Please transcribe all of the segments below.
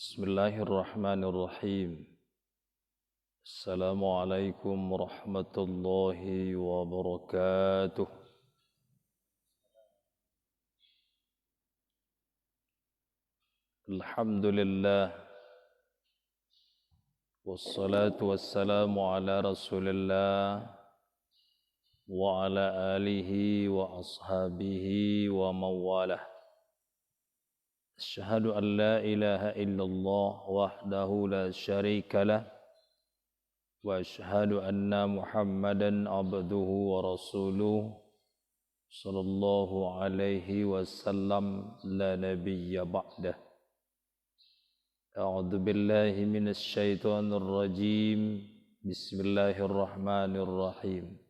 Bismillahirrahmanirrahim. Assalamualaikum warahmatullahi wabarakatuh. Alhamdulillah. Wassalatu wassalamu ala rasulillah wa ala alihi wa ashabihi wa mawalah. Asyhadu an la ilaha illallah wahdahu la syarika lah wa asyhadu anna Muhammadan abduhu wa rasuluh sallallahu alaihi wasallam la nabiyya ba'dah. A'udzu billahi minasy syaithanir rajim. Bismillahirrahmanirrahim.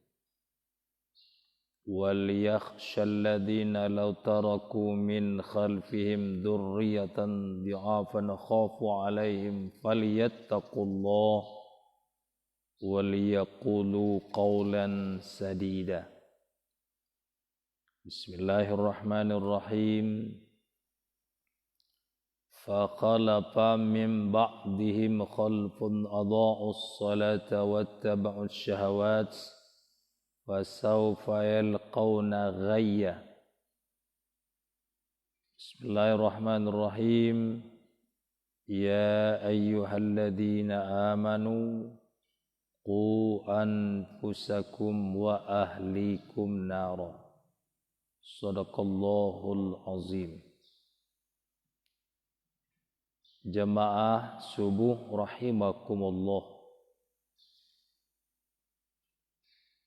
وَلْيَخْشَ الَّذِينَ لَوْ تَرَكُوا مِنْ خَلْفِهِمْ ذُرِّيَّةً ضِعَافًا خَافُوا عَلَيْهِمْ فَلْيَتَّقُوا اللَّهَ وَلْيَقُولُوا قَوْلًا سَدِيدًا. Bismillahirrahmanirrahim. فَخَلَفَ مِنْ بَعْدِهِمْ خَلْفٌ أَضَاعُوا الصَّلَاةَ وَاتَّبَعُوا الشَّهَوَاتِ فَسَوْفَ يَلْقَوْنَ غَيًّا. Bismillahirrahmanirrahim. Ya ayyuhalladzina amanu qu anfusakum wa ahlikum nara. Shadaqallahul azim. Jamaah subuh rahimakumullah.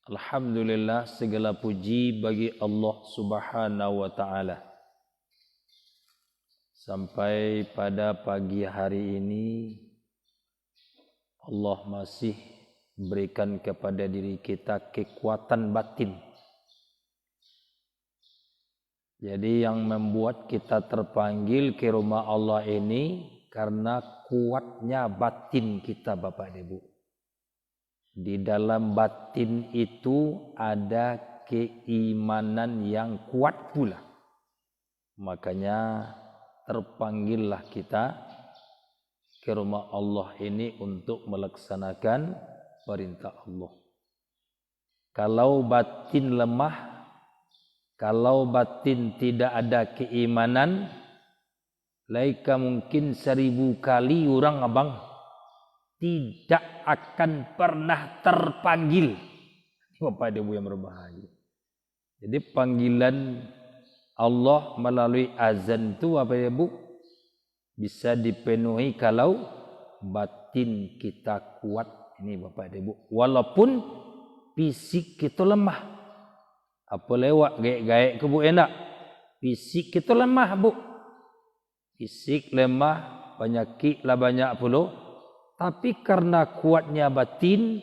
Alhamdulillah, segala puji bagi Allah Subhanahu wa ta'ala. Sampai pada pagi hari ini Allah masih berikan kepada diri kita kekuatan batin. Jadi yang membuat kita terpanggil ke rumah Allah ini karena kuatnya batin kita, Bapak dan Ibu. Di dalam batin itu ada keimanan yang kuat pula. Makanya terpanggillah kita ke rumah Allah ini untuk melaksanakan perintah Allah. Kalau batin lemah, kalau batin tidak ada keimanan, laika mungkin 1000 kali orang abang tidak akan pernah terpanggil. Bapak dan Ibu yang berbahagia. Jadi panggilan Allah melalui azan itu Bapak dan Ibu bisa dipenuhi kalau batin kita kuat. Ini Bapak dan Ibu. Walaupun fisik kita lemah. Apa lewat gaek-gaek ke Bu enak. Fisik kita lemah Bu. Fisik lemah, penyakit lah banyak pula. Tapi karena kuatnya batin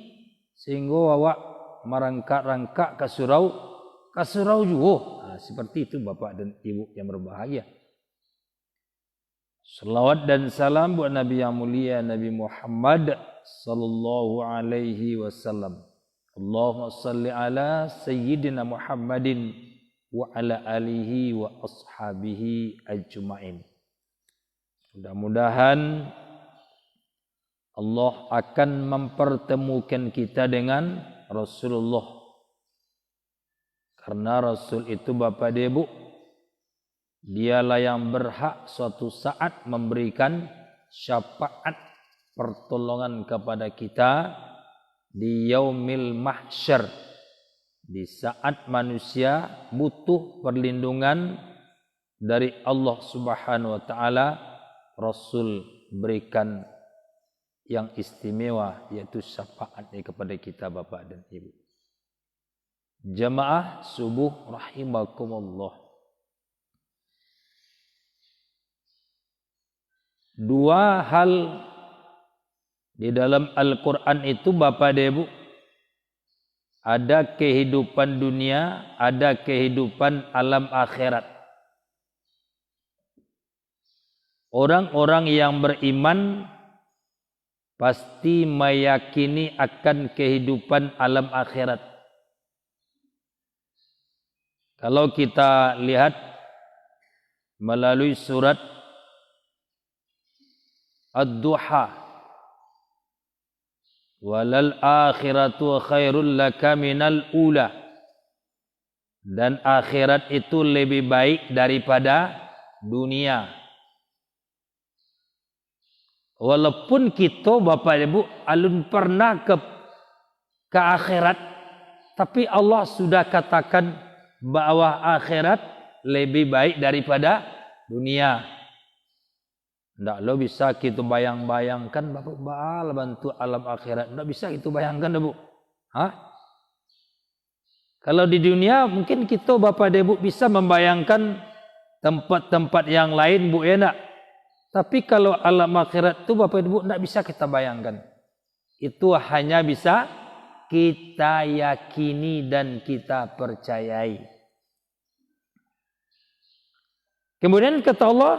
sehingga awak merangkak-rangkak ke surau juga. Seperti itu Bapak dan Ibu yang berbahagia. Salawat dan salam buat Nabi yang mulia Nabi Muhammad sallallahu alaihi wasallam. Allahumma salli ala sayyidina Muhammadin wa ala alihi wa ashabihi ajma'in. Mudah-mudahan Allah akan mempertemukan kita dengan Rasulullah. Karena Rasul itu Bapak dan Ibu, dialah yang berhak suatu saat memberikan syafaat pertolongan kepada kita di yaumil mahsyar. Di saat manusia butuh perlindungan dari Allah Subhanahu wa taala, Rasul berikan yang istimewa, yaitu syafaatnya kepada kita Bapak dan Ibu. Jamaah subuh rahimakumullah. Dua hal di dalam Al-Quran itu Bapak dan Ibu, ada kehidupan dunia, ada kehidupan alam akhirat. Orang-orang yang beriman pasti meyakini akan kehidupan alam akhirat. Kalau kita lihat melalui surat ad-duha. Walal akhiratu khairul laka minal ula. Dan akhirat itu lebih baik daripada dunia. Walaupun kita Bapak Ibu alun pernah ke akhirat, tapi Allah sudah katakan bahwa akhirat lebih baik daripada dunia. Tidak lo bisa kita bayang-bayangkan Bapak Baal bantu alam akhirat. Tidak bisa kita bayangkan Bu. Hah? Kalau di dunia mungkin kita Bapak Ibu bisa membayangkan tempat-tempat yang lain Bu ya nak. Tapi kalau alam akhirat itu Bapak Ibu tidak bisa kita bayangkan. Itu hanya bisa kita yakini dan kita percayai. Kemudian kata Allah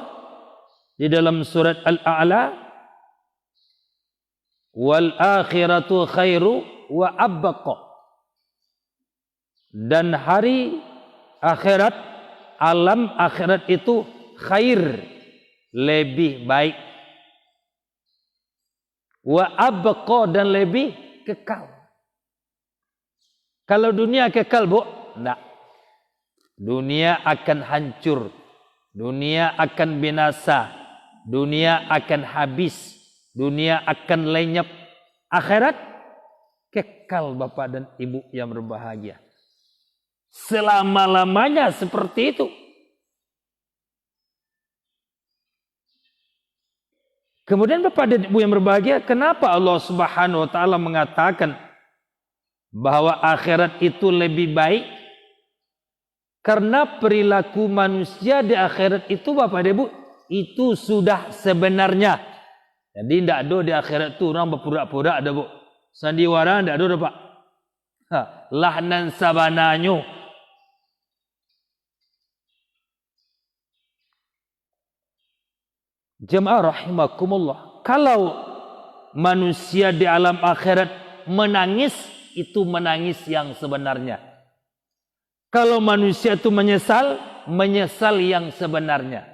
di dalam surat Al-A'la, wal akhiratu khairu wa abqa. Dan hari akhirat, alam akhirat itu khair, lebih baik. Wa abqa, dan lebih kekal. Kalau dunia kekal Bu, enggak. Dunia akan hancur. Dunia akan binasa. Dunia akan habis. Dunia akan lenyap. Akhirat kekal Bapak dan Ibu yang berbahagia. Selama-lamanya seperti itu. Kemudian Bapak dan Ibu yang berbahagia, kenapa Allah Subhanahu wa taala mengatakan bahwa akhirat itu lebih baik? Karena perilaku manusia di akhirat itu Bapak dan Ibu itu sudah sebenarnya. Jadi tidak ada di akhirat itu orang berpura-pura ada Bu. Sandiwara tidak ada Pak. Lahnan sabananyo. Jemaah rahimakumullah. Kalau manusia di alam akhirat menangis, itu menangis yang sebenarnya. Kalau manusia itu menyesal, menyesal yang sebenarnya.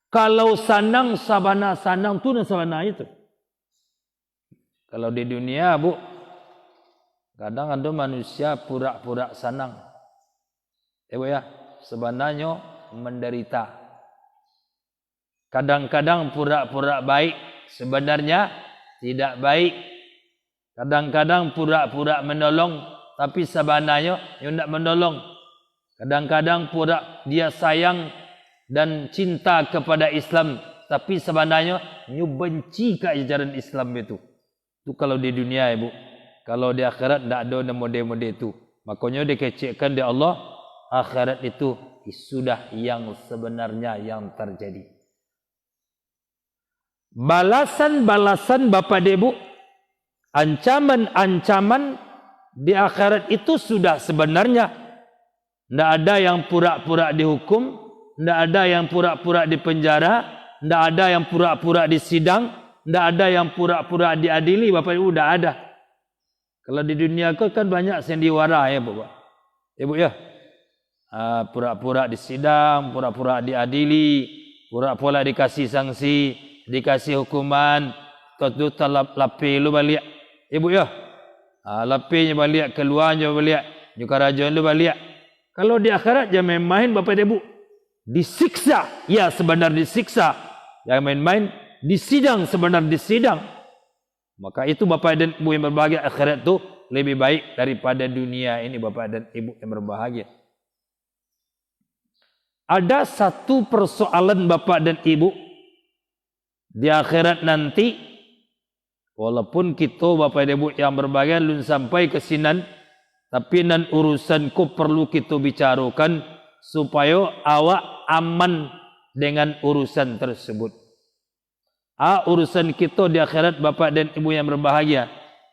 Kalau sanang, sabana sanang tu dan sabana itu. Kalau di dunia Bu, kadang ada manusia pura-pura sanang. Bu ya, sebenarnya menderita. Kadang-kadang pura-pura baik, sebenarnya tidak baik. Kadang-kadang pura-pura menolong, tapi sebenarnya dia tidak menolong. Kadang-kadang pura dia sayang dan cinta kepada Islam, tapi sebenarnya dia benci ke ajaran Islam itu. Itu kalau di dunia Ibu. Kalau di akhirat tidak ada model-model itu. Makanya dikecekkan di Allah, akhirat itu sudah yang sebenarnya yang terjadi. Balasan-balasan Bapak dan Ibu, ancaman-ancaman di akhirat itu sudah sebenarnya. Tidak ada yang pura-pura dihukum, tidak ada yang pura-pura di penjara, tidak ada yang pura-pura di sidang, tidak ada yang pura-pura diadili. Bapak Ibu tidak ada. Kalau di dunia kan banyak sandiwara ya Bapak. Ibu ya. Pura-pura di sidang, pura-pura diadili, pura-pura dikasih sanksi, dikasih hukuman, tu lapi lu balik. Ibu ya. Lapinya balik, keluarnya balik, juga raja lu balik. Kalau di akhirat jangan main-main Bapak dan Ibu. Disiksa, ya sebenar disiksa. Jangan main-main, disidang sebenar disidang. Maka itu Bapak dan Ibu yang berbahagia, akhirat itu lebih baik daripada dunia ini Bapak dan Ibu yang berbahagia. Ada satu persoalan Bapak dan Ibu di akhirat nanti, walaupun kita Bapak dan Ibu yang berbahagia belum sampai ke sinan, tapi nan urusanku perlu kita bicarakan supaya awak aman dengan urusan tersebut. Urusan kita di akhirat Bapak dan Ibu yang berbahagia,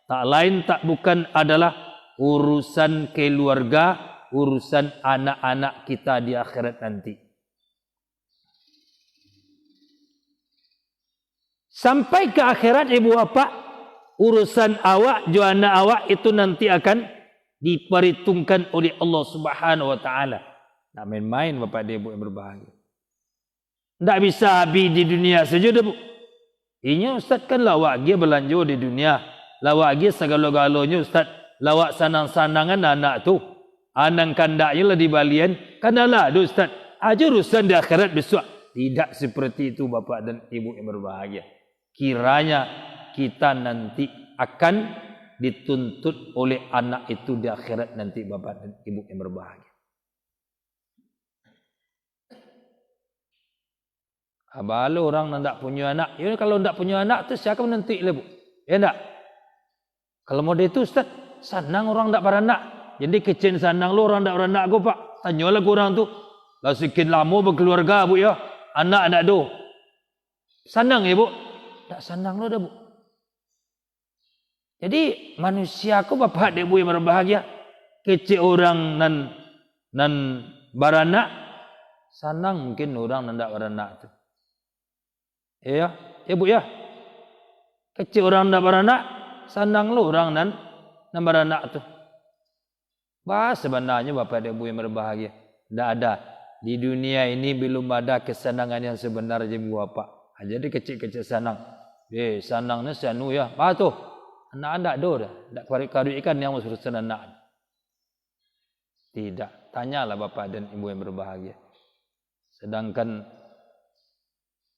tak lain tak bukan adalah urusan keluarga, urusan anak-anak kita di akhirat nanti. Sampai ke akhirat Ibu Bapak, urusan awak, anak awak itu nanti akan diperhitungkan oleh Allah Subhanahu wa taala. Tak main-main Bapak dan Ibu yang berbahagia. Tak bisa habis di dunia saja dah Bu. Inya Ustaz kan lawak dia belanja di dunia. Lawak dia segala-galanya Ustaz. Lawak sanang-sanangan anak tu. Anang kandaknya lah di balian. Kanalah tu Ustaz. Aja urusan di akhirat besok. Tidak seperti itu Bapak dan Ibu yang berbahagia. Kiranya kita nanti akan dituntut oleh anak itu di akhirat nanti Bapak dan Ibu yang berbahagia. Abalo orang nak punya anak. Ya kalau nak punya anak tu siapa nanti lah Bu. Ya tak? Kalau model itu Ustaz, sanang orang tak beranak. Jadi kecil sanang lu orang tak beranak go Pak. Tanyalah orang tu. Lah sekian lama berkeluarga Bu ya. Anak nak do. Sanang ya Bu? Tak sanang lu dah Bu. Jadi manusia aku Bapak dan Ibu yang berbahagia. Kecil orang nan beranak. Sanang mungkin orang nan tak beranak tu. Ya, ya Bu ya. Kecil orang nak beranak, sanang lu orang nan beranak tu. Bahas sebenarnya Bapak dan Ibu yang berbahagia. Tidak ada. Di dunia ini belum ada kesenangan yang sebenar je Bapak. Jadi kecil-kecil sanang. Sanangnya sanu ya. Apa tu? Anak-anak do dah. Tak karik-karik ikan yang masuk anak. Tidak. Tanyalah Bapak dan Ibu yang berbahagia. Sedangkan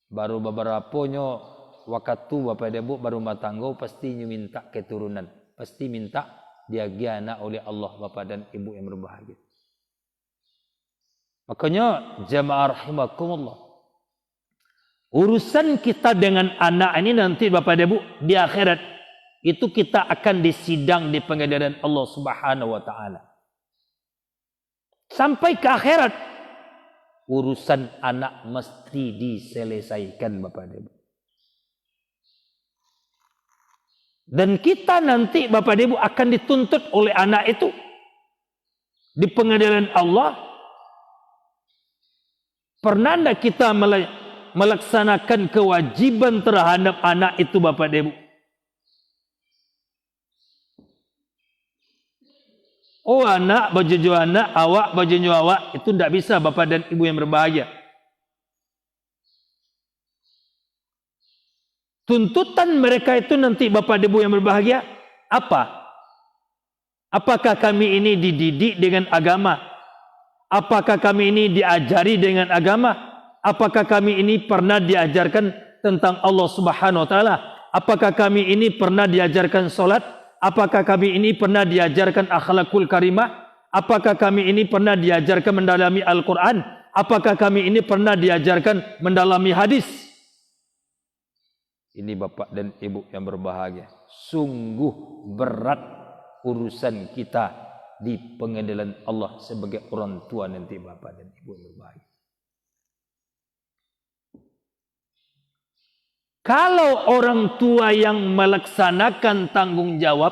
baru beberapa nyo waktu Bapak dan Ibu baru matanggo pasti minta keturunan, pasti minta diagi anak oleh Allah Bapak dan Ibu yang berbahagia. Makanya jamaah rahimakumullah, urusan kita dengan anak ini nanti Bapak dan Ibu di akhirat itu kita akan disidang di pengadilan Allah Subhanahu wa taala. Sampai ke akhirat urusan anak mesti diselesaikan Bapak dan Ibu. Dan kita nanti Bapak dan Ibu akan dituntut oleh anak itu di pengadilan Allah. Pernah tidak kita melaksanakan kewajiban terhadap anak itu Bapak dan Ibu? Oh anak bajuju anak, awak bajuju awak, itu tidak bisa Bapak dan Ibu yang berbahagia. Tuntutan mereka itu nanti Bapak dan Ibu yang berbahagia apa? Apakah kami ini dididik dengan agama? Apakah kami ini diajari dengan agama? Apakah kami ini pernah diajarkan tentang Allah Subhanahu wa taala? Apakah kami ini pernah diajarkan salat? Apakah kami ini pernah diajarkan akhlakul karimah? Apakah kami ini pernah diajarkan mendalami Al-Quran? Apakah kami ini pernah diajarkan mendalami hadis? Ini Bapak dan Ibu yang berbahagia. Sungguh berat urusan kita di pengadilan Allah sebagai orang tua nanti Bapak dan Ibu yang berbahagia. Kalau orang tua yang melaksanakan tanggung jawab,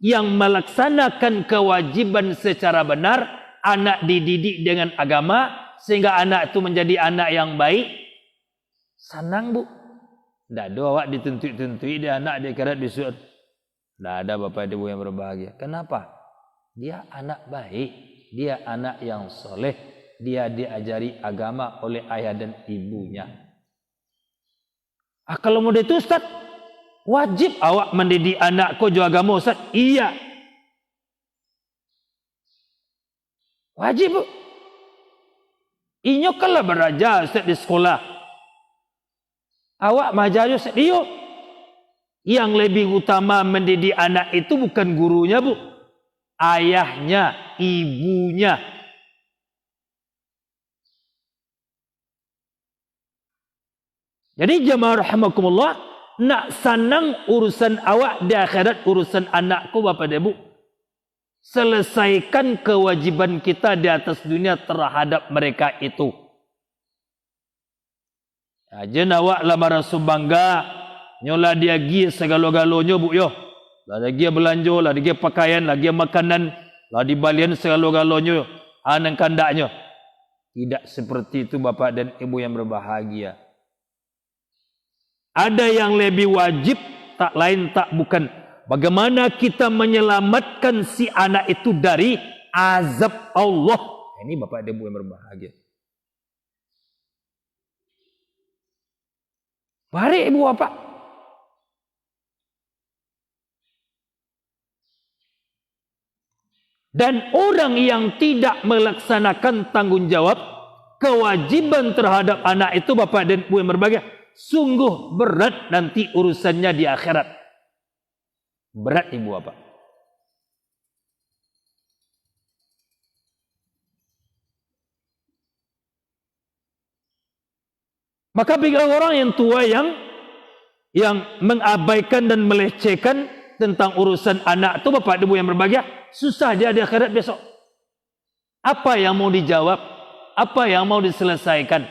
yang melaksanakan kewajiban secara benar, anak dididik dengan agama, sehingga anak itu menjadi anak yang baik, senang Bu. Tidak ada awak dituntut-tuntut dia anak dia kerat disuruh. Tidak ada Bapak Ibu yang berbahagia. Kenapa? Dia anak baik, dia anak yang soleh, dia diajari agama oleh ayah dan ibunya. Kalau mau itu Ustaz, wajib awak mendidik anakku juga agama Ustaz. Iya. Wajib Bu. Inyo kalah berajar Ustaz di sekolah. Awak mengajar Ustaz. Iyo. Yang lebih utama mendidik anak itu bukan gurunya Bu. Ayahnya, ibunya. Jadi jamaah rahimakumullah, nak senang urusan awak di akhirat, urusan anakku Bapak dan Ibu. Selesaikan kewajiban kita di atas dunia terhadap mereka itu. Aja awak lah merasa bangga, nyola dia gi segala-galanya Bu yo. Lah dia belanja, lah dia pakaian, lah dia makanan, lah di balian segala-galanya, anang kandaknya. Tidak seperti itu Bapak dan Ibu yang berbahagia. Ada yang lebih wajib, tak lain tak bukan. Bagaimana kita menyelamatkan si anak itu dari azab Allah. Ini Bapak dan Ibu yang berbahagia. Mari Ibu Bapak, Dan orang yang tidak melaksanakan tanggung jawab, kewajiban terhadap anak itu, Bapak dan Ibu yang berbahagia, sungguh berat nanti urusannya di akhirat. Berat Ibu Bapak. Maka bagi orang yang tua yang mengabaikan dan melecehkan tentang urusan anak itu, Bapak Ibu yang berbahagia, susah dia di akhirat besok. Apa yang mau dijawab? Apa yang mau diselesaikan?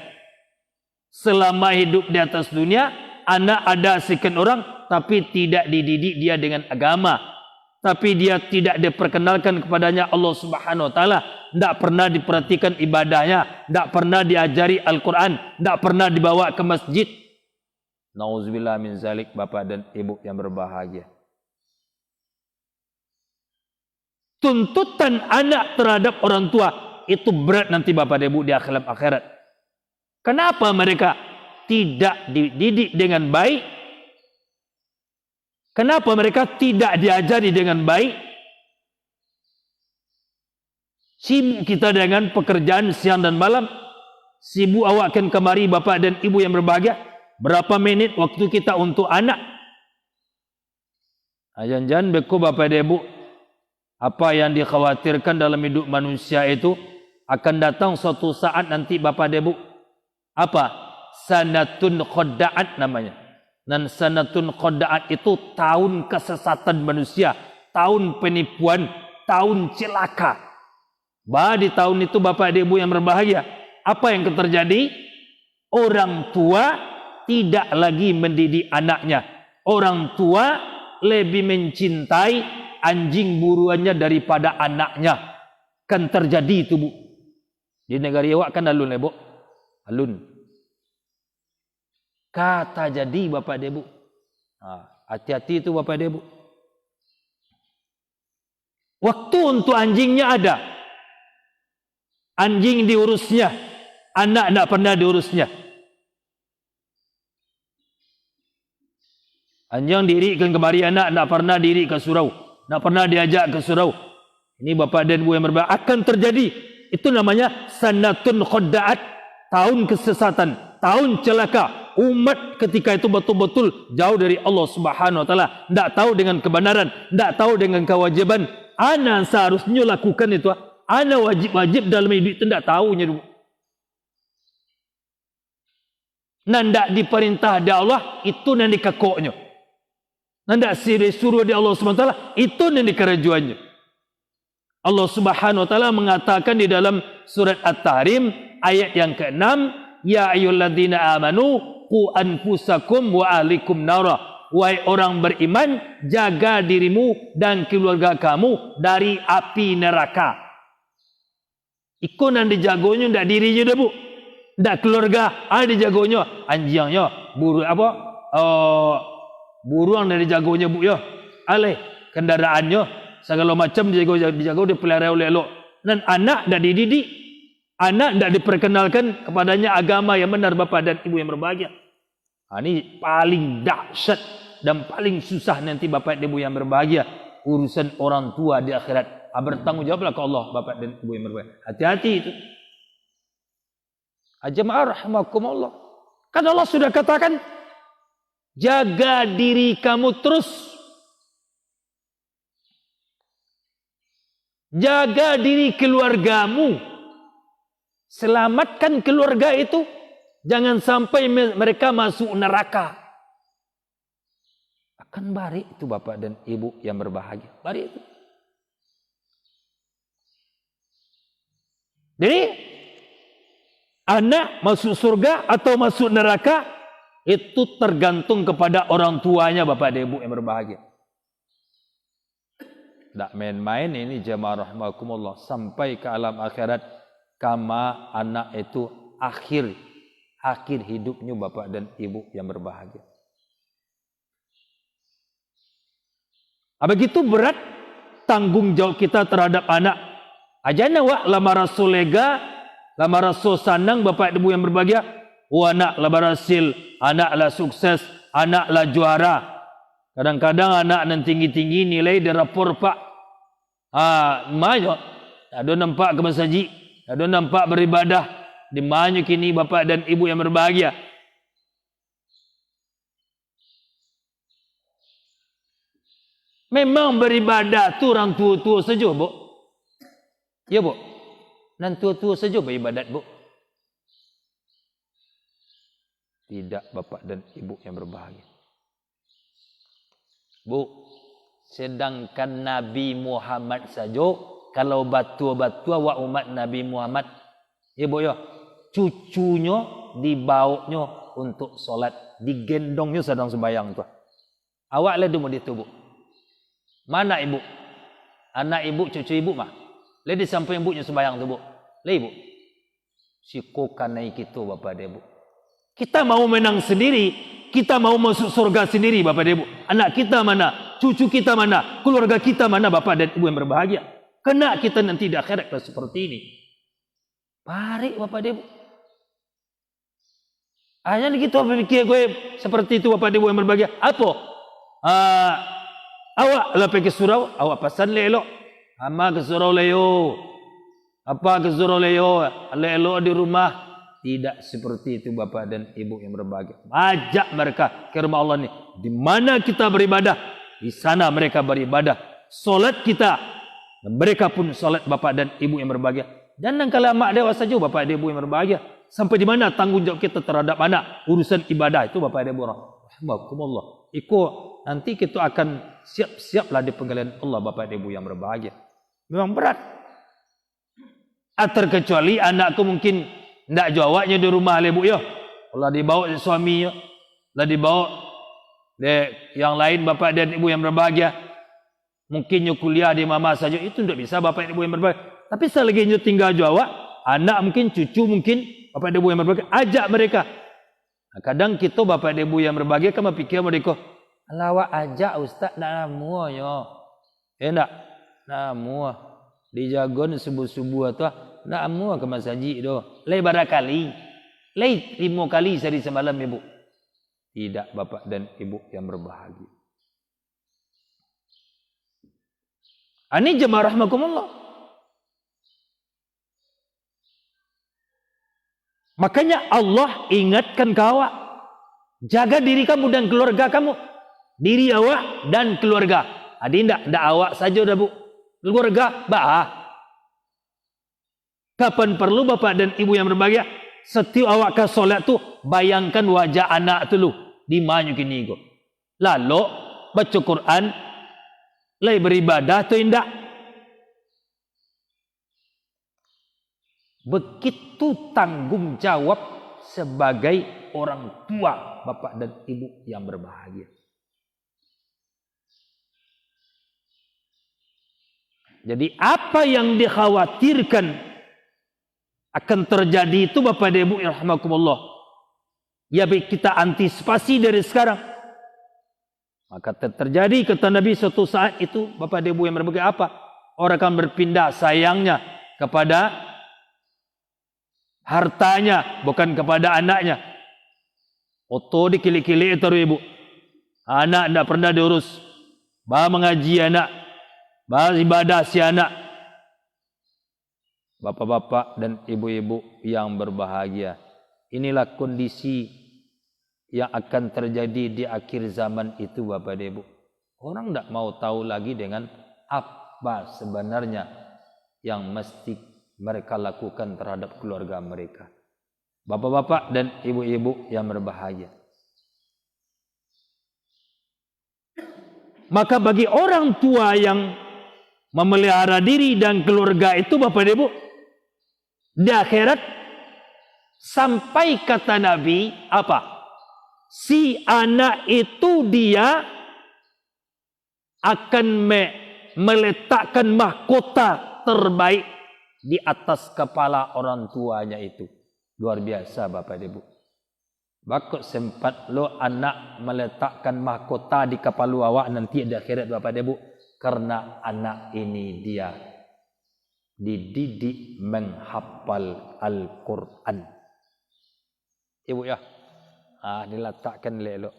Selama hidup di atas dunia, anak ada sekian orang, tapi tidak dididik dia dengan agama. Tapi dia tidak diperkenalkan kepadanya Allah Subhanahu wa taala, tidak pernah diperhatikan ibadahnya, tidak pernah diajari Al-Quran, tidak pernah dibawa ke masjid. Nauzubillah min zalik, Bapak dan Ibu yang berbahagia. Tuntutan anak terhadap orang tua itu berat nanti Bapak dan Ibu di akhirat. Kenapa mereka tidak dididik dengan baik? Kenapa mereka tidak diajari dengan baik? Sibuk kita dengan pekerjaan siang dan malam. Sibuk awakkan kemari Bapak dan Ibu yang berbahagia. Berapa menit waktu kita untuk anak? Jangan beku Bapak dan Ibu. Apa yang dikhawatirkan dalam hidup manusia itu akan datang suatu saat nanti Bapak dan Ibu. Apa? Sanatun khodda'at namanya. Dan sanatun khodda'at itu tahun kesesatan manusia, tahun penipuan, tahun celaka. Di tahun itu Bapak dan Ibu yang berbahagia, apa yang terjadi? Orang tua tidak lagi mendidik anaknya. Orang tua lebih mencintai anjing buruannya daripada anaknya. Kan terjadi itu Bu. Di negara Iwak kan alun ya Bu. Alun. Kata jadi Bapak dan Ibu. Hati-hati itu Bapak dan Ibu. Waktu untuk anjingnya ada. Anjing diurusnya. Anak tidak pernah diurusnya. Anjing dirikan kemari, anak tidak pernah diri ke surau. Tidak pernah diajak ke surau. Ini Bapak dan Ibu yang berbahaya. Akan terjadi. Itu namanya sanatun khodda'at. Tahun kesesatan. Tahun celaka. Umat ketika itu betul-betul jauh dari Allah Subhanahu wa taala, tidak tahu dengan kebenaran, tidak tahu dengan kewajiban. Ana seharusnya lakukan itu. Ana wajib dalam hidup itu tidak tahunya dulu. Nanda diperintah di Allah itu nanti kekoknya. Nanda suruh di Allah Subhanahu wa taala itu nanti kerajuannya. Allah Subhanahu wa taala mengatakan di dalam surat At-Tahrim ayat yang ke-6, ya ayyuhalladzina amanu qu anfusakum wa ahlikum nara. Wahai orang beriman, jaga dirimu dan keluarga kamu dari api neraka. Ikut yang dijagonya tidak dirinya dah Bu. Tidak keluarga, ada dijagonya anjingnya, buruang dari jagonya Bu ya. Alih kendaraannya segala macam dijago dipelihara oleh elok. Dan anak tidak dididik, anak tidak diperkenalkan kepadanya agama yang benar Bapak dan Ibu yang berbahagia. Ini paling dahsyat dan paling susah nanti Bapak dan Ibu yang berbahagia. Urusan orang tua di akhirat. Bertanggung jawablah ke Allah Bapak dan Ibu yang berbahagia. Hati-hati itu. Jemaah rahimakumullah. Kan Allah sudah katakan, jaga diri kamu terus. Jaga diri keluargamu. Selamatkan keluarga itu. Jangan sampai mereka masuk neraka. Akan bari itu Bapak dan Ibu yang berbahagia. Bari itu. Jadi, anak masuk surga atau masuk neraka, itu tergantung kepada orang tuanya Bapak dan Ibu yang berbahagia. Tidak main-main ini jemaah rahimakumullah. Sampai ke alam akhirat, kama anak itu akhir hidupnya Bapak dan Ibu yang berbahagia. Begitu berat tanggung jawab kita terhadap anak. Ajana wa lama rasul lega, lama rasul sanang Bapak Ibu yang berbahagia. Anak lah berhasil, anak lah sukses, anak lah juara. Kadang-kadang anak yang tinggi-tinggi nilai di rapor Pak. Maju. Ada nampak ke masjid, ada nampak beribadah. Di mana kini bapa dan ibu yang berbahagia. Memang beribadah tu orang tua-tua saja, Bu. Ya, Bu. Dan tua-tua saja beribadat, Bu. Tidak bapa dan ibu yang berbahagia. Bu, sedangkan Nabi Muhammad saja kalau batua-batua wa umat Nabi Muhammad, ya Bu ya, cucunya dibawanya untuk solat, digendongnya sedang sembahyang tu. Awak lah dulu itu, Bu. Mana ibu? Anak ibu, cucu ibu mah. Lah di samping ibunya sembahyang tu, Bu. Lah ibu. Sikokan naik kita bapa dia, Bu. Kita mau menang sendiri, kita mau masuk surga sendiri bapa dia, Bu. Anak kita mana? Cucu kita mana? Keluarga kita mana bapa dan ibu yang berbahagia? Kena kita nanti di akhirat seperti ini. Parik bapa dia, Bu. Hanya kita berfikir gue seperti itu bapa dia, Bu yang berbahagia. Apa? Awak lah pergi surau, awak pesan lelok. Ama ke surau leo. Apa ke surau leo? Lelok di rumah. Tidak seperti itu bapa dan ibu yang berbahagia. Ajak mereka ke rumah Allah ni. Di mana kita beribadah, di sana mereka beribadah. Solat kita, mereka pun solat bapa dan ibu yang berbahagia. Dan kalau mak dewasa saja bapa dan ibu yang berbahagia. Sampai di mana tanggungjawab kita terhadap anak, urusan ibadah itu bapa dan ibu orang. Rahmatullah. Nanti kita akan siap-siaplah di pengadilan Allah bapa dan ibu yang berbahagia. Memang berat. Terkecuali anakku mungkin tidak jawabnya di rumah ibu ya. Kalau dibawa suami ya, lah dibawa yang lain bapa dan ibu yang berbahagia. Mungkin kuliah di mama saja itu tidak bisa bapa dan ibu yang berbahagia. Tapi selagi tinggal jawab, anak mungkin, cucu mungkin, bapa dan ibu yang berbahagia, ajak mereka. Kadang kita bapa dan ibu yang berbahagia kan berfikir mereka, alawak ajak ustaz nak namua yo. Nak namua. Dijagon subuh-subuh tu nak namua ke masjid tu. Lai barakali. Lai 5 kali sehari semalam ibu. Tidak bapa dan ibu yang berbahagia. Ini jemaah rahmakumullah. Makanya Allah ingatkan kau, jaga diri kamu dan keluarga kamu. Diri awak dan keluarga. Adi ndak awak saja dah, Bu. Keluarga kapan perlu bapak dan ibu yang berbahagia, setiap awak ke solat tu bayangkan wajah anak tu lu di mana kini go. Lalu baca Quran, lai beribadah tu indak. Begitu tanggung jawab sebagai orang tua bapak dan ibu yang berbahagia. Jadi apa yang dikhawatirkan akan terjadi itu bapak dan ibu rahmakumullah, ya kita antisipasi dari sekarang. Maka terjadi kata Nabi suatu saat itu bapak dan ibu yang berbahagia apa? Orang akan berpindah sayangnya kepada hartanya, bukan kepada anaknya. Oto dikili-kili itu ibu. Anak tidak pernah diurus. Bah mengaji anak. Bah ibadah si anak. Bapak-bapak dan ibu-ibu yang berbahagia. Inilah kondisi yang akan terjadi di akhir zaman itu bapak dan ibu. Orang tidak mau tahu lagi dengan apa sebenarnya yang mesti mereka lakukan terhadap keluarga mereka. Bapak-bapak dan ibu-ibu yang berbahagia. Maka bagi orang tua yang memelihara diri dan keluarga itu bapak dan ibu, di akhirat sampai kata Nabi apa? Si anak itu dia akan meletakkan mahkota terbaik di atas kepala orang tuanya itu. Luar biasa bapak dan ibu. Bakut sempat lo anak meletakkan mahkota di kepala awak nanti di akhirat bapak dan ibu. Karena anak ini dia dididik menghafal Al-Quran. Ibu ya. Diletakkan elok.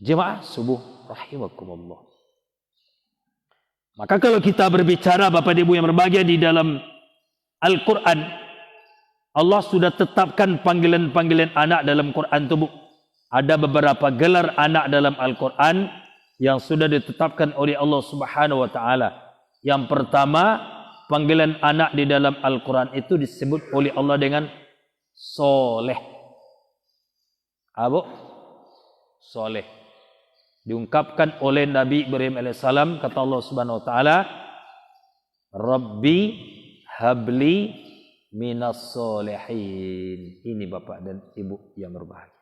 Jemaah subuh rahimakumullah. Maka kalau kita berbicara Bapak Ibu yang berbahagia di dalam Al-Quran, Allah sudah tetapkan panggilan-panggilan anak dalam Quran itu, Bu. Ada beberapa gelar anak dalam Al-Quran yang sudah ditetapkan oleh Allah Subhanahu wa taala. Yang pertama, panggilan anak di dalam Al-Quran itu disebut oleh Allah dengan soleh. Abu soleh. Diungkapkan oleh Nabi Ibrahim alaihissalam, kata Allah Subhanahu wa taala, Rabbi habli minas solehin. Ini Bapak dan Ibu yang berbahagia.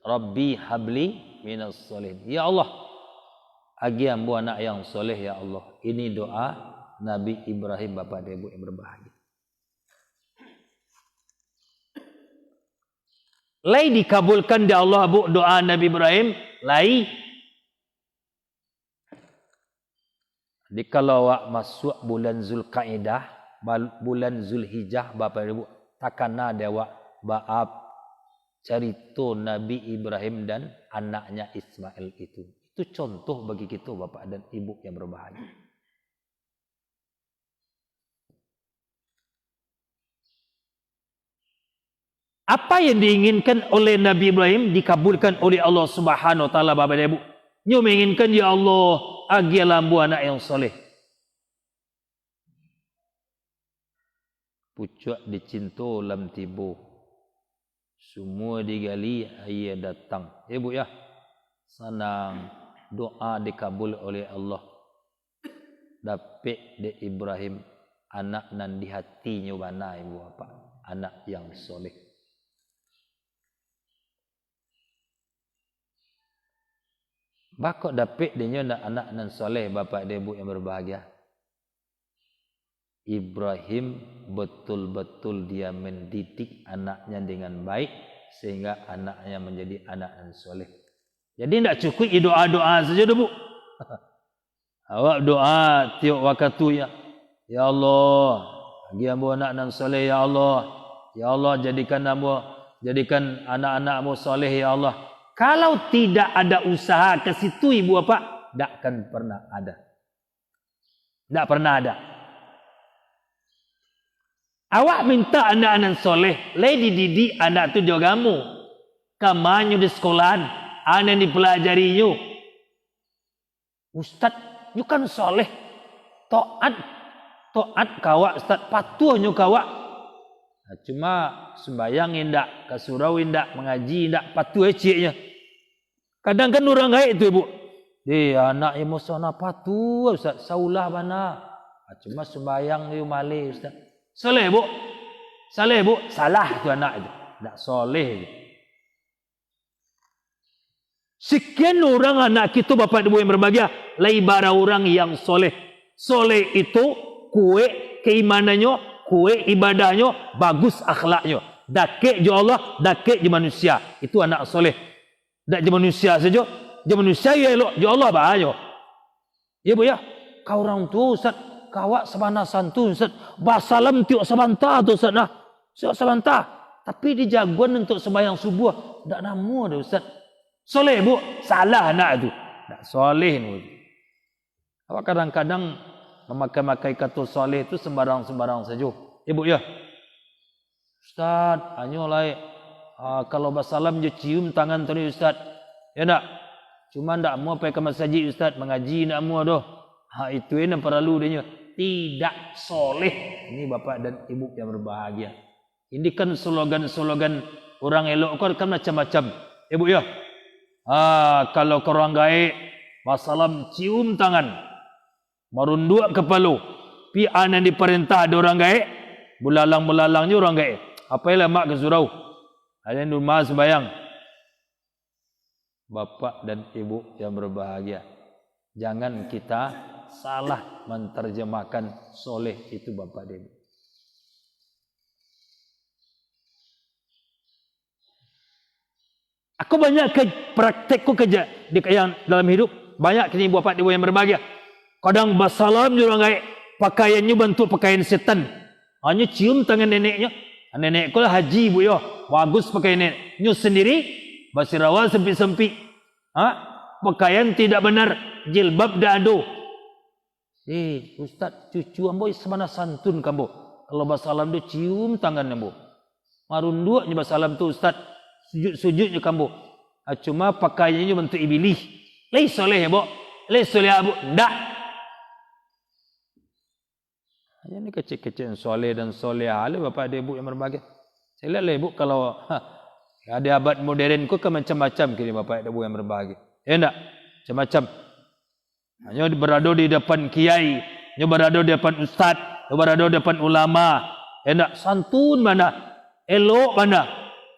Rabbi habli minas solehin. Ya Allah, agi ambu anak yang soleh ya Allah. Ini doa Nabi Ibrahim Bapak dan Ibu yang berbahagia. Lai dikabulkan di Allah, Bu, doa Nabi Ibrahim. Lai dikalau masuk bulan Zulkaidah, bulan Zulhijjah Bapak Ibu, takkan ada baab cerita Nabi Ibrahim dan anaknya Ismail itu. Itu contoh bagi kita Bapak dan Ibu yang berbahagia. Apa yang diinginkan oleh Nabi Ibrahim dikabulkan oleh Allah Subhanahu wa taala Bapak dan Ibu. Nyo menginginkan ya Allah agilah ambu anak yang soleh. Pucuk dicinta lam tibo. Semua digali ayah datang. Ya Bu ya. Senang doa dikabul oleh Allah. Dapat de Ibrahim anak nan di hatinya bana Ibu apa? Anak yang soleh. Bakok dapat dia nak anak nan soleh Bapak dan Ibu yang berbahagia. Ibrahim betul-betul dia mendidik anaknya dengan baik sehingga anaknya menjadi anak yang soleh. Jadi tidak cukup doa-doa saja dah Bu. Awak doa tiap waktu ya. Ya Allah, bagi ambo anak nan soleh ya Allah. Ya Allah jadikan anak-anakmu soleh ya Allah. Kalau tidak ada usaha ke situ Ibu Bapak, tidak akan pernah ada. Tidak pernah ada. Awak minta anak-anak soleh, lai dididik anak tu jogamu. Kamanyu di sekolahan, anak dipelajarinya. Ustaz, you kan soleh. To'at kawak Ustaz, patuhnya kawak. Cuma sembayang indak, kasurau indak, mengaji indak, patuh eciknya. Kadang kan orang gaib tu Ibu. Anak emosional patuh Ustaz, saulah mana. Cuma sembayang dia malih Ustaz. Soleh Bu. Soleh Bu. Salah tu anak itu. Tak soleh. Sekian orang anak kita Bapak Ibu yang berbahagia. Laibara orang yang soleh. Soleh itu kue keimanannya, kue ibadahnya, bagus akhlaknya. Dakik je Allah, dakik je manusia. Itu anak soleh. Tak je manusia saja. Je manusia ya elok. Je Allah bahaya. Ya Bu ya. Kau orang tu Ustaz. Kawak sabana santun Ustaz. Basalam tiok sabanta tu Ustaz nah. Tiok sabanta. Tapi di jagoan untuk sembahyang subuh. Tak nama dah Ustaz. Soleh Bu. Salah anak tu. Tak soleh ni. Awak kadang-kadang memakai kata soleh tu sembarang-sembarang saja. Ibu ya. Ustaz, hanya lai kalau basalam je cium tangan tadi Ustaz. Ya tak? Cuma tak mau pergi ke masjid Ustaz, mengaji tak mau dah. Itu yang perlu dia. Tidak soleh. Ini Bapak dan Ibu yang berbahagia. Ini kan slogan-slogan orang elok kan macam-macam. Ibu ya. Kalau korang gaib, basalam cium tangan. Merunduk kepala. Pi anan diperintah ada orang gaib, bulalang-bulalangnya orang gaib. Apa yang mak ke surau? Ada yang rumah sembayang. Bapak dan Ibu yang berbahagia. Jangan kita salah menterjemahkan soleh itu Bapak dan Ibu. Aku banyak praktekku kerja yang dalam hidup. Banyak kini Bapak dan Ibu yang berbahagia. Kadang basalam je orang gaib. Pakaiannya bentuk pakaian setan. Hanya cium tangan neneknya. Nenek ku lah haji Bu ya. Bagus pakai nenek. Nyu sendiri basirawal sempit-sempit, pakaian tidak benar, jilbab dado. Ustaz, cucu ambo semana santun kambo. Kalau basalam tu cium tangan ambo. Marunduk nya basalam tu Ustaz, sujud-sujudnya kambo. Cuma pakaiannya bentuk iblis. Lai soleh ya, Bo. Lai soleh abu. Ndak. Hanya ni kecil-kecil soleh dan soleh ale bapak ada ibu yang berbahagia. Saya lihat lah ibu kalau ada abad modern ku ke macam-macam kini bapak ada ibu yang berbahagia. Ya ndak? Macam-macam. Hanya berada di depan kiai, hanya berada di depan ustaz, hanya berada di depan ulama. Ya ndak? Santun mana? Elok mana?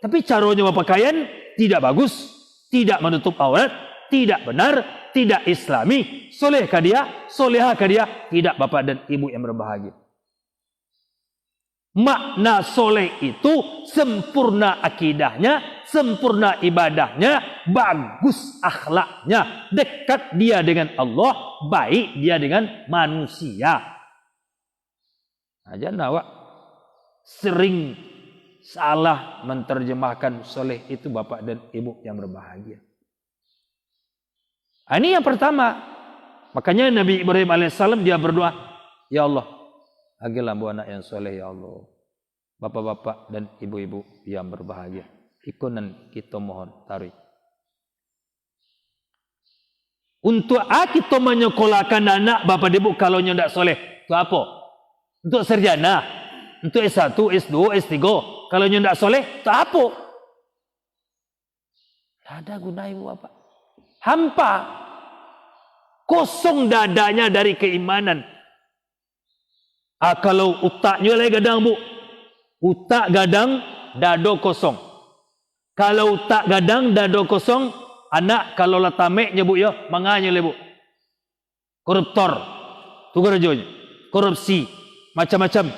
Tapi caranya berpakaian tidak bagus, tidak menutup aurat, tidak benar, tidak islami. Solehkah dia? Solehakah dia? Tidak bapak dan ibu yang berbahagia. Makna soleh itu sempurna akidahnya, sempurna ibadahnya, bagus akhlaknya, dekat dia dengan Allah, baik dia dengan manusia. Aja nawak sering salah menterjemahkan soleh itu bapak dan ibu yang berbahagia. Ini yang pertama. Makanya Nabi Ibrahim alaihissalam dia berdoa, ya Allah, agilah bu anak yang soleh ya Allah. Bapak-bapak dan ibu-ibu yang berbahagia. Ikunan kita mohon tarik. Untuk kita menyekolahkan anak bapak ibu kalau nya tidak soleh. Itu apa? Untuk sarjana. Untuk S1, S2, S3. Kalau nya tidak soleh, itu apa? Tidak ada guna ibu bapak. Hampa. Kosong dadanya dari keimanan. Kalau utaknya lagi gadang bu. Utak gadang, dado kosong. Kalau utak gadang, dado kosong, anak kalau lah tameknya bu ya, manganya le bu. Koruptor, tu kerjanya. Korupsi, macam-macam.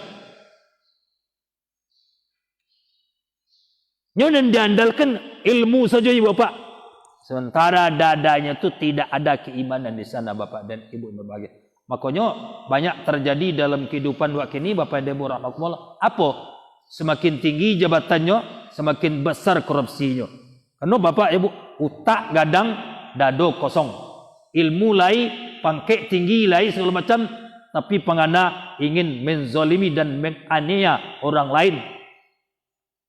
Nyonya diandalkan ilmu saja ibu bapak. Sementara dadanya tu tidak ada keimanan di sana bapak dan ibu yang berbahagia. Makanya banyak terjadi dalam kehidupan waktu ini bapak dan ibu rahmatullah. Apa? Semakin tinggi jabatannya, semakin besar korupsinya. Karena bapak ibu utak gadang, dado kosong. Ilmu lai, pangkek tinggi lai segala macam, tapi pengana ingin menzolimi dan menganiaya orang lain.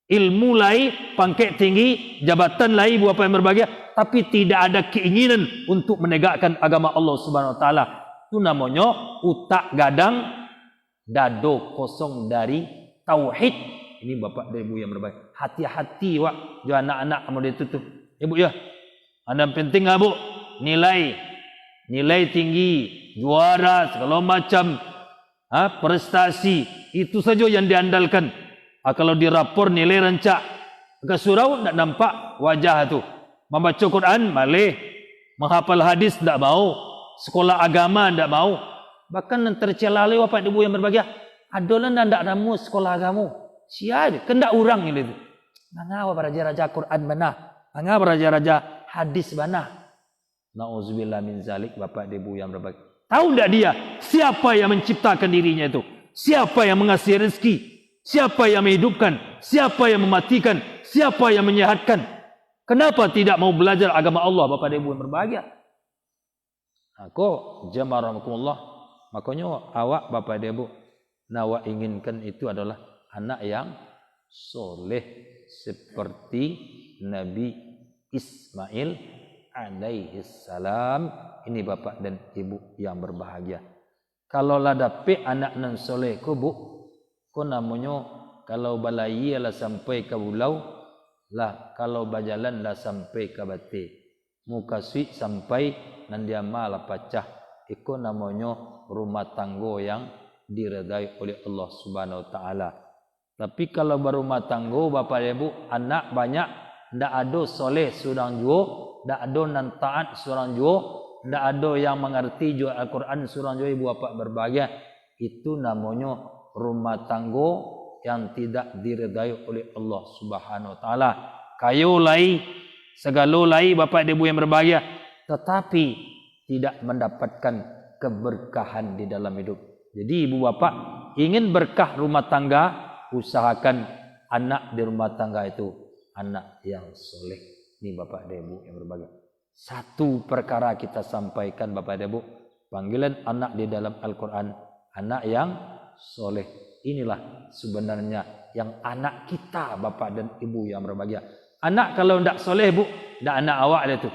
Ilmu lai, pangkek tinggi, jabatan lai bapak yang berbahagia, tapi tidak ada keinginan untuk menegakkan agama Allah Subhanahu Wa Taala. Itu namanya utak gadang, dado kosong dari tauhid. Ini bapak dan ibu yang berbaik. Hati-hati wak, jo anak-anak kamu dia tutup. Ibu ya. Anak penting bu, nilai tinggi, juara segala macam, prestasi itu saja yang diandalkan. Kalau dirapor nilai rancak ke surau tidak nampak wajah tu. Membaca Quran malih, menghafal hadis tidak mau, sekolah agama tidak mau. Bahkan tercela oleh bapak ibu yang berbahagia. Adolan ndak ramu sekolah agama. Siapa kendak orang ini tu. Mengapa raja-raja Quran mana? Mengapa raja-raja hadis mana? Nauzubillah min zalik bapak ibu yang berbahagia. Tahu tidak dia siapa yang menciptakan dirinya itu? Siapa yang mengasih rezeki? Siapa yang menghidupkan? Siapa yang mematikan? Siapa yang menyehatkan? Kenapa tidak mau belajar agama Allah bapak ibu yang berbahagia? Aku jamaah rahmatullah. Makanya awak bapak ibu nawa inginkan itu adalah anak yang soleh seperti Nabi Ismail alaihissalam. Ini bapak dan ibu yang berbahagia. Kalau lah dapat anak nan soleh ku bu, ku namanya kalau balai lah sampai ke bulau, lah kalau berjalan lah sampai ke bate. Muka sui sampai nan dia malah pecah. Itu namanya rumah tangga yang diredai oleh Allah Subhanahu Wa Taala. Tapi kalau berumah tangga bapak ibu anak banyak, ndak ada soleh seorang jua, ndak ada nan taat seorang jua, ndak ada yang mengerti jua Al-Quran seorang jua ibu bapak berbahagia. Itu namanya rumah tangga yang tidak diredai oleh Allah Subhanahu Wa Taala. Kayu lai, segala lai bapak ibu yang berbahagia, tetapi tidak mendapatkan keberkahan di dalam hidup. Jadi ibu bapak ingin berkah rumah tangga, usahakan anak di rumah tangga itu anak yang soleh. Ini Bapak dan Ibu yang berbahagia. Satu perkara kita sampaikan Bapak dan Ibu, panggilan anak di dalam Al-Quran, anak yang soleh. Inilah sebenarnya yang anak kita Bapak dan Ibu yang berbahagia. Anak kalau tidak soleh Bu, tidak anak awak itu.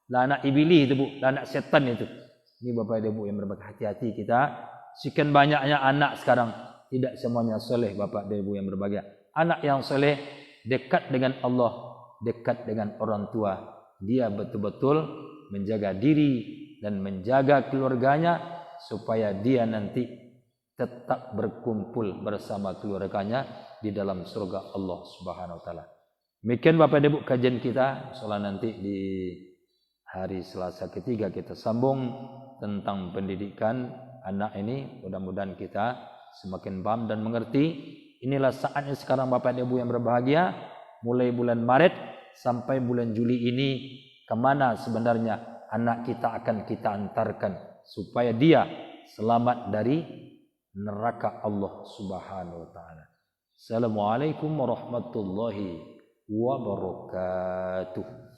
Tidak anak iblis itu Bu, tidak anak setan itu. Ini Bapak dan Ibu yang berbahagia, hati-hati kita. Sekian banyaknya anak sekarang, tidak semuanya soleh Bapak dan Ibu yang berbahagia. Anak yang soleh dekat dengan Allah, dekat dengan orang tua. Dia betul-betul menjaga diri dan menjaga keluarganya supaya dia nanti tetap berkumpul bersama keluarganya di dalam surga Allah Subhanahu wa taala. Demikian Bapak dan Ibu kajian kita. Insyaallah nanti di hari Selasa ketiga kita sambung tentang pendidikan anak ini. Mudah-mudahan kita semakin paham dan mengerti. Inilah saatnya sekarang Bapak dan Ibu yang berbahagia, mulai bulan Maret sampai bulan Juli ini, kemana sebenarnya anak kita akan kita antarkan supaya dia selamat dari neraka Allah Subhanahu wa taala. Assalamualaikum warahmatullahi wabarakatuh.